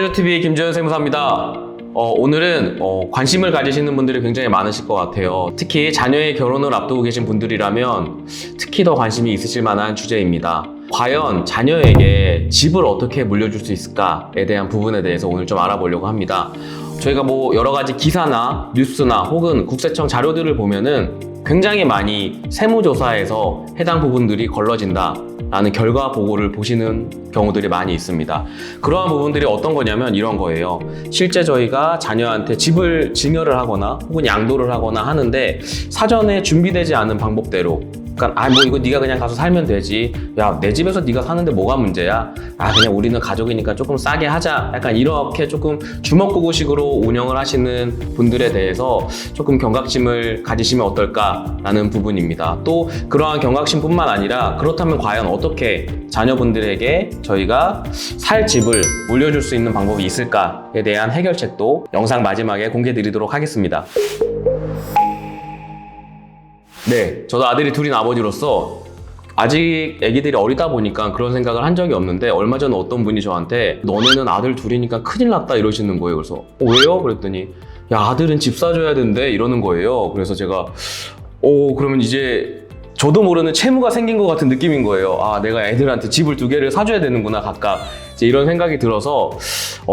세조TV 김재현 세무사입니다. 오늘은 관심을 가지시는 분들이 굉장히 많으실 것 같아요. 특히 자녀의 결혼을 앞두고 계신 분들이라면 특히 더 관심이 있으실 만한 주제입니다. 과연 자녀에게 집을 어떻게 물려줄 수 있을까에 대한 부분에 대해서 오늘 좀 알아보려고 합니다. 저희가 여러 가지 기사나 뉴스나 혹은 국세청 자료들을 보면은 굉장히 많이 세무조사에서 해당 부분들이 걸러진다 라는 결과 보고를 보시는 경우들이 많이 있습니다. 그러한 부분들이 어떤 거냐면 이런 거예요. 실제 저희가 자녀한테 집을 증여를 하거나 혹은 양도를 하거나 하는데 사전에 준비되지 않은 방법대로, 그러니까 이거 네가 그냥 가서 살면 되지, 야 내 집에서 네가 사는데 뭐가 문제야, 그냥 우리는 가족이니까 조금 싸게 하자, 약간 이렇게 조금 주먹구구식으로 운영을 하시는 분들에 대해서 조금 경각심을 가지시면 어떨까라는 부분입니다. 또 그러한 경각심뿐만 아니라 그렇다면 과연 어떻게 자녀분들에게 저희가 살 집을 물려줄 수 있는 방법이 있을까에 대한 해결책도 영상 마지막에 공개 드리도록 하겠습니다. 네, 저도 아들이 둘인 아버지로서 아직 애기들이 어리다 보니까 그런 생각을 한 적이 없는데, 얼마 전에 어떤 분이 저한테 너네는 아들 둘이니까 큰일 났다 이러시는 거예요. 그래서 왜요? 그랬더니 야, 아들은 집 사줘야 된대 이러는 거예요. 그래서 제가 그러면 이제 저도 모르는 채무가 생긴 것 같은 느낌인 거예요. 내가 애들한테 집을 2개를 사줘야 되는구나 각각, 이제 이런 생각이 들어서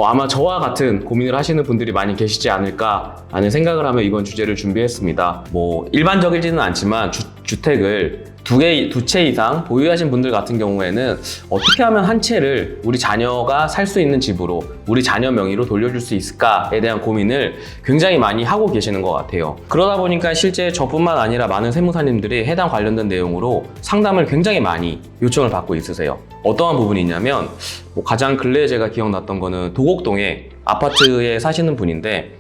아마 저와 같은 고민을 하시는 분들이 많이 계시지 않을까 하는 생각을 하며 이번 주제를 준비했습니다. 일반적이지는 않지만 주택을 2채 이상 보유하신 분들 같은 경우에는 어떻게 하면 한 채를 우리 자녀가 살 수 있는 집으로 우리 자녀 명의로 돌려줄 수 있을까에 대한 고민을 굉장히 많이 하고 계시는 것 같아요. 그러다 보니까 실제 저뿐만 아니라 많은 세무사님들이 해당 관련된 내용으로 상담을 굉장히 많이 요청을 받고 있으세요. 어떠한 부분이 있냐면 가장 근래에 제가 기억났던 거는 도곡동에 아파트에 사시는 분인데,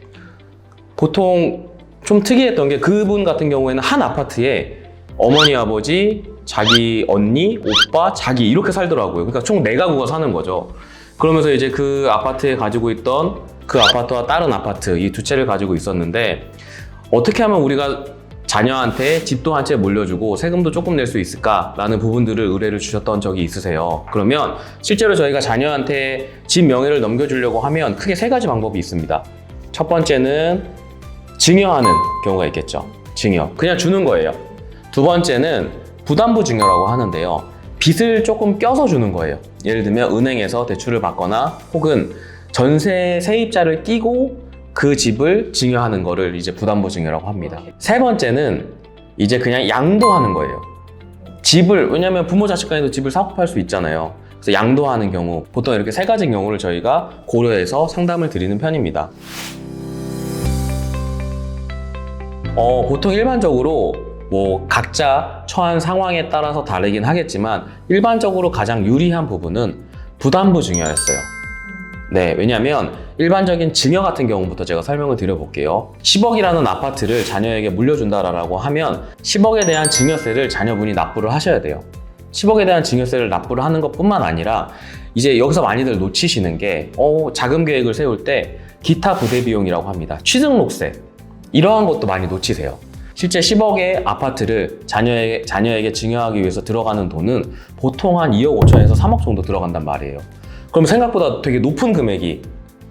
보통 좀 특이했던 게 그분 같은 경우에는 한 아파트에 어머니, 아버지, 자기 언니, 오빠, 자기 이렇게 살더라고요. 그러니까 총 4가구가 사는 거죠. 그러면서 이제 그 아파트에 가지고 있던 그 아파트와 다른 아파트 이 2채를 가지고 있었는데, 어떻게 하면 우리가 자녀한테 집도 한 채 물려주고 세금도 조금 낼 수 있을까라는 부분들을 의뢰를 주셨던 적이 있으세요. 그러면 실제로 저희가 자녀한테 집 명의를 넘겨주려고 하면 크게 3가지 방법이 있습니다. 첫 번째는 증여하는 경우가 있겠죠. 증여, 그냥 주는 거예요. 두 번째는 부담부 증여라고 하는데요. 빚을 조금 껴서 주는 거예요. 예를 들면 은행에서 대출을 받거나 혹은 전세 세입자를 끼고 그 집을 증여하는 거를 이제 부담부 증여라고 합니다. 세 번째는 이제 그냥 양도하는 거예요. 집을, 왜냐면 부모 자식 간에도 집을 사고 팔 수 있잖아요. 그래서 양도하는 경우, 보통 이렇게 3가지 경우를 저희가 고려해서 상담을 드리는 편입니다. 보통 일반적으로 각자 처한 상황에 따라서 다르긴 하겠지만 일반적으로 가장 유리한 부분은 부담부 증여였어요. 네, 왜냐하면 일반적인 증여 같은 경우부터 제가 설명을 드려볼게요. 10억이라는 아파트를 자녀에게 물려준다라고 하면 10억에 대한 증여세를 자녀분이 납부를 하셔야 돼요. 10억에 대한 증여세를 납부를 하는 것뿐만 아니라 이제 여기서 많이들 놓치시는 게 자금 계획을 세울 때 기타 부대 비용이라고 합니다. 취등록세, 이러한 것도 많이 놓치세요. 실제 10억의 아파트를 자녀에게 증여하기 위해서 들어가는 돈은 보통 한 2억 5천에서 3억 정도 들어간단 말이에요. 그럼 생각보다 되게 높은 금액이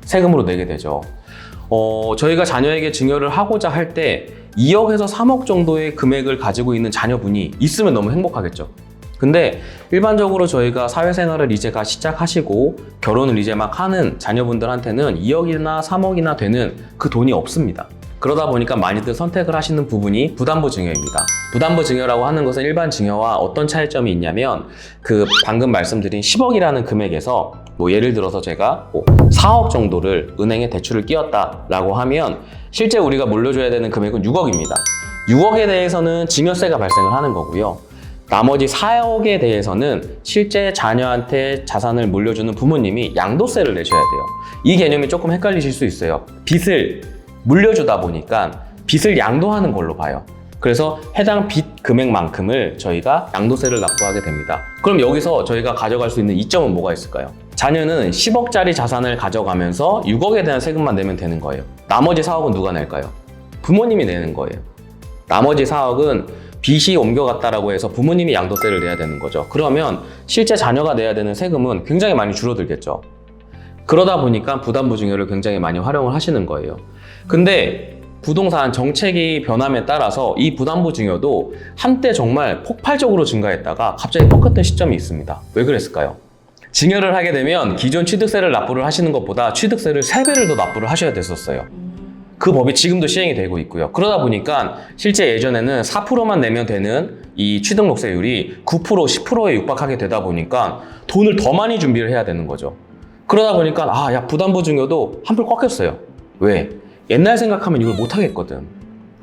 세금으로 내게 되죠. 저희가 자녀에게 증여를 하고자 할 때 2억에서 3억 정도의 금액을 가지고 있는 자녀분이 있으면 너무 행복하겠죠. 근데 일반적으로 저희가 사회생활을 이제 시작하시고 결혼을 이제 막 하는 자녀분들한테는 2억이나 3억이나 되는 그 돈이 없습니다. 그러다 보니까 많이들 선택을 하시는 부분이 부담부 증여입니다. 부담부 증여라고 하는 것은 일반 증여와 어떤 차이점이 있냐면, 방금 말씀드린 10억이라는 금액에서 예를 들어서 제가 4억 정도를 은행에 대출을 끼웠다라고 하면 실제 우리가 물려줘야 되는 금액은 6억입니다. 6억에 대해서는 증여세가 발생을 하는 거고요. 나머지 4억에 대해서는 실제 자녀한테 자산을 물려주는 부모님이 양도세를 내셔야 돼요. 이 개념이 조금 헷갈리실 수 있어요. 빚을 물려주다 보니까 빚을 양도하는 걸로 봐요. 그래서 해당 빚 금액만큼을 저희가 양도세를 납부하게 됩니다. 그럼 여기서 저희가 가져갈 수 있는 이점은 뭐가 있을까요? 자녀는 10억짜리 자산을 가져가면서 6억에 대한 세금만 내면 되는 거예요. 나머지 4억은 누가 낼까요? 부모님이 내는 거예요. 나머지 4억은 빚이 옮겨갔다라고 해서 부모님이 양도세를 내야 되는 거죠. 그러면 실제 자녀가 내야 되는 세금은 굉장히 많이 줄어들겠죠. 그러다 보니까 부담부 증여를 굉장히 많이 활용을 하시는 거예요. 근데 부동산 정책이 변함에 따라서 이 부담부 증여도 한때 정말 폭발적으로 증가했다가 갑자기 꺾였던 시점이 있습니다. 왜 그랬을까요? 증여를 하게 되면 기존 취득세를 납부를 하시는 것보다 취득세를 3배를 더 납부를 하셔야 됐었어요. 그 법이 지금도 시행이 되고 있고요. 그러다 보니까 실제 예전에는 4%만 내면 되는 이 취득록세율이 9%, 10%에 육박하게 되다 보니까 돈을 더 많이 준비를 해야 되는 거죠. 그러다 보니까 야 부담부 증여도 한풀 꺾였어요. 왜? 옛날 생각하면 이걸 못 하겠거든.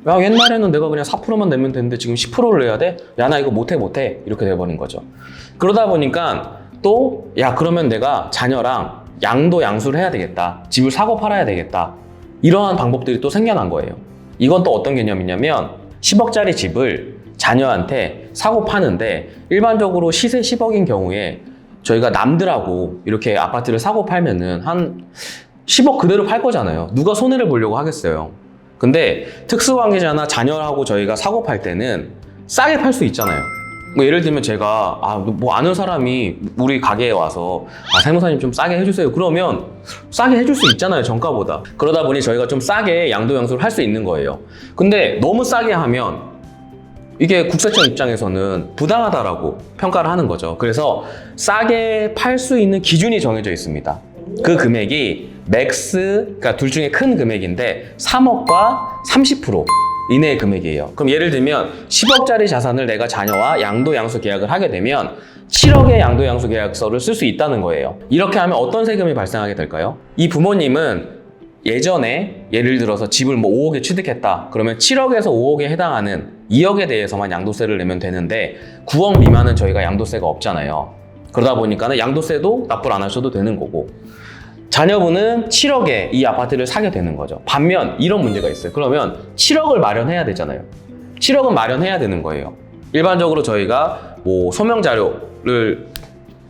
야 옛날에는 내가 그냥 4%만 내면 되는데 지금 10%를 내야 돼? 야 나 이거 못해 이렇게 돼버린 거죠. 그러다 보니까 또 그러면 내가 자녀랑 양도 양수를 해야 되겠다. 집을 사고 팔아야 되겠다. 이러한 방법들이 또 생겨난 거예요. 이건 또 어떤 개념이냐면 10억짜리 집을 자녀한테 사고 파는데 일반적으로 시세 10억인 경우에 저희가 남들하고 이렇게 아파트를 사고 팔면은 한 10억 그대로 팔 거잖아요. 누가 손해를 보려고 하겠어요. 근데 특수관계자나 자녀하고 저희가 사고 팔 때는 싸게 팔 수 있잖아요. 뭐 예를 들면 제가 뭐 아는 사람이 우리 가게에 와서 세무사님 좀 싸게 해주세요. 그러면 싸게 해줄 수 있잖아요, 정가보다. 그러다 보니 저희가 좀 싸게 양도양수를 할 수 있는 거예요. 근데 너무 싸게 하면 이게 국세청 입장에서는 부당하다라고 평가를 하는 거죠. 그래서 싸게 팔 수 있는 기준이 정해져 있습니다. 그 금액이 맥스, 그러니까 둘 중에 큰 금액인데 3억과 30% 이내의 금액이에요. 그럼 예를 들면 10억짜리 자산을 내가 자녀와 양도양수 계약을 하게 되면 7억의 양도양수 계약서를 쓸 수 있다는 거예요. 이렇게 하면 어떤 세금이 발생하게 될까요? 이 부모님은 예전에 예를 들어서 집을 뭐 5억에 취득했다. 그러면 7억에서 5억에 해당하는 2억에 대해서만 양도세를 내면 되는데 9억 미만은 저희가 양도세가 없잖아요. 그러다 보니까 양도세도 납부를 안 하셔도 되는 거고, 자녀분은 7억에 이 아파트를 사게 되는 거죠. 반면 이런 문제가 있어요. 그러면 7억을 마련해야 되잖아요. 7억은 마련해야 되는 거예요. 일반적으로 저희가 뭐 소명 자료를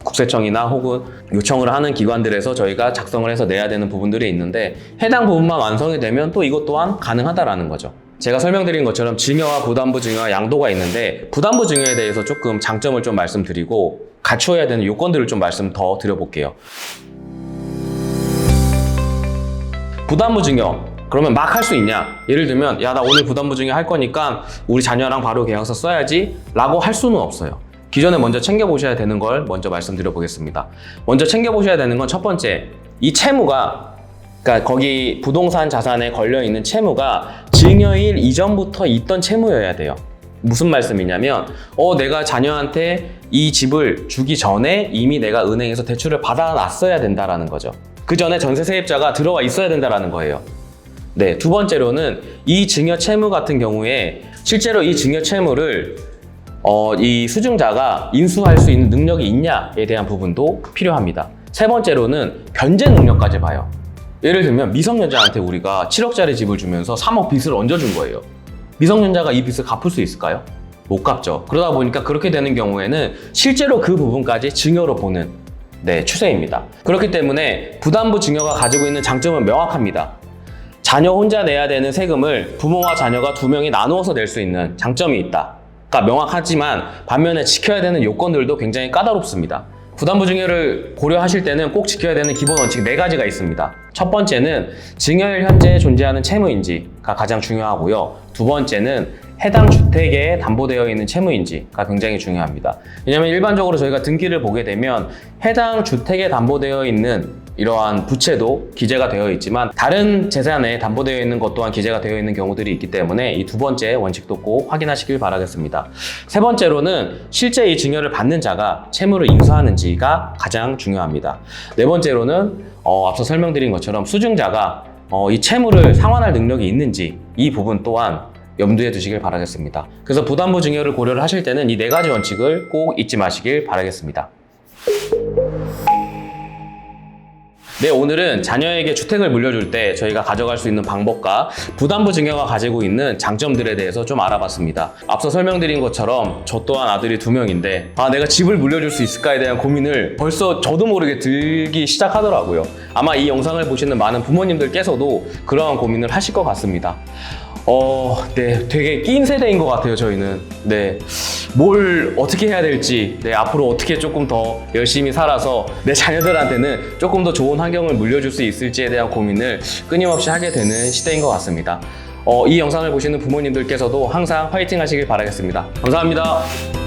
국세청이나 혹은 요청을 하는 기관들에서 저희가 작성을 해서 내야 되는 부분들이 있는데 해당 부분만 완성이 되면 또 이것 또한 가능하다라는 거죠. 제가 설명드린 것처럼 증여와 부담부 증여와 양도가 있는데 부담부 증여에 대해서 조금 장점을 좀 말씀드리고 갖추어야 되는 요건들을 좀 말씀 더 드려볼게요. 부담부 증여 그러면 막 할 수 있냐? 예를 들면 나 오늘 부담부 증여 할 거니까 우리 자녀랑 바로 계약서 써야지 라고 할 수는 없어요. 기존에 먼저 챙겨보셔야 되는 걸 먼저 말씀드려 보겠습니다. 먼저 챙겨보셔야 되는 건 첫 번째, 이 채무가, 그러니까 거기 부동산 자산에 걸려있는 채무가 증여일 이전부터 있던 채무여야 돼요. 무슨 말씀이냐면 내가 자녀한테 이 집을 주기 전에 이미 내가 은행에서 대출을 받아놨어야 된다라는 거죠. 그 전에 전세 세입자가 들어와 있어야 된다는 거예요. 네, 두 번째로는 이 증여 채무 같은 경우에 실제로 이 증여 채무를 이 수증자가 인수할 수 있는 능력이 있냐에 대한 부분도 필요합니다. 세 번째로는 변제 능력까지 봐요. 예를 들면 미성년자한테 우리가 7억짜리 집을 주면서 3억 빚을 얹어준 거예요. 미성년자가 이 빚을 갚을 수 있을까요? 못 갚죠. 그러다 보니까 그렇게 되는 경우에는 실제로 그 부분까지 증여로 보는 추세입니다. 그렇기 때문에 부담부 증여가 가지고 있는 장점은 명확합니다. 자녀 혼자 내야 되는 세금을 부모와 자녀가 두 명이 나누어서 낼 수 있는 장점이 있다. 그러니까 명확하지만 반면에 지켜야 되는 요건들도 굉장히 까다롭습니다. 부담부 증여를 고려하실 때는 꼭 지켜야 되는 기본 원칙 4가지가 있습니다. 첫 번째는 증여일 현재 존재하는 채무인지가 가장 중요하고요. 두 번째는 해당 주택에 담보되어 있는 채무인지가 굉장히 중요합니다. 왜냐하면 일반적으로 저희가 등기를 보게 되면 해당 주택에 담보되어 있는 이러한 부채도 기재가 되어 있지만 다른 재산에 담보되어 있는 것 또한 기재가 되어 있는 경우들이 있기 때문에 이 두 번째 원칙도 꼭 확인하시길 바라겠습니다. 세 번째로는 실제 이 증여를 받는 자가 채무를 인수하는지가 가장 중요합니다. 네 번째로는 앞서 설명드린 것처럼 수증자가 이 채무를 상환할 능력이 있는지 이 부분 또한 염두에 두시길 바라겠습니다. 그래서 부담부 증여를 고려를 하실 때는 이 4가지 원칙을 꼭 잊지 마시길 바라겠습니다. 네, 오늘은 자녀에게 주택을 물려줄 때 저희가 가져갈 수 있는 방법과 부담부 증여가 가지고 있는 장점들에 대해서 좀 알아봤습니다. 앞서 설명드린 것처럼 저 또한 아들이 2명인데 내가 집을 물려줄 수 있을까에 대한 고민을 벌써 저도 모르게 들기 시작하더라고요. 아마 이 영상을 보시는 많은 부모님들께서도 그러한 고민을 하실 것 같습니다. 네, 되게 낀 세대인 것 같아요, 저희는. 네. 뭘 어떻게 해야 될지, 앞으로 어떻게 조금 더 열심히 살아서 내 자녀들한테는 조금 더 좋은 환경을 물려줄 수 있을지에 대한 고민을 끊임없이 하게 되는 시대인 것 같습니다. 이 영상을 보시는 부모님들께서도 항상 화이팅 하시길 바라겠습니다. 감사합니다.